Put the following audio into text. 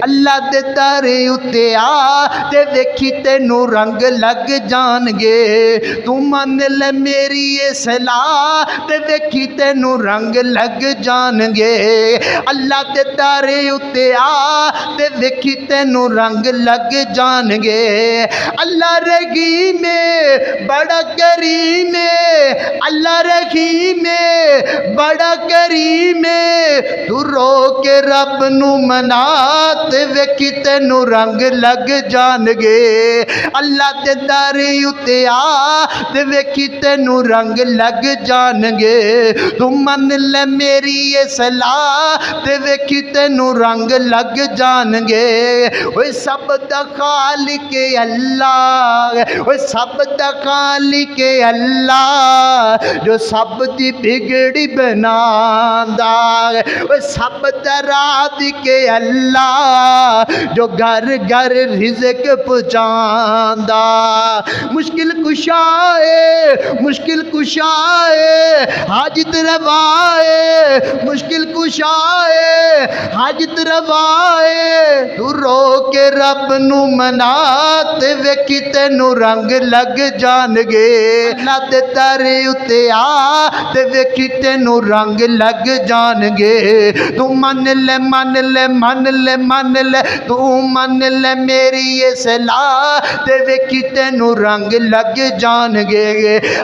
अल्लाह दे दर उत्ते आ ते वेखी तैनू रंग लग जाणगे। तू मन ले मेरी ये सलाह ते वेखी तैनू रंग लग जाणगे। अल्लाह दे दर उत्ते आ ते वेखी तैनू रंग लग जाणगे। अल्लाह रहीम बड़ा करीम, अल्लाह रहीम बड़ा करीम, तू रो के रब नू मना ते वेखी तैनू रंग लग जाणगे। अल्लाह दे दर उत्ते आ ते वेखी तैनू रंग लग जाणगे। तू मन ले मेरी ये सलाह ते वेखी तैनू रंग लग जाणगे। ओए सब दा खालिक अल्लाह, ओए सब दा खालिक अल्लाह, जो सब दी बिगड़ी बनांदा। ओए सब दा राज़िक अल्लाह, जो घर घर रिज़्क पहुंचांदा। मुश्किल कुशाए, मुश्किल कुशाए, हाजत रवाए, मुश्किल कुशाए, हाजत रवाए। तू रो के रब नू मना ते वेखी तैनू रंग लग जाणगे। अल्लाह दे दर उत्ते आ ते वेखी तैनू रंग लग जाणगे। तू मन ले मन ले मन ले मन ले, तू मन ले मेरी ये सलाह ते वेखी तैनू रंग लग जाणगे।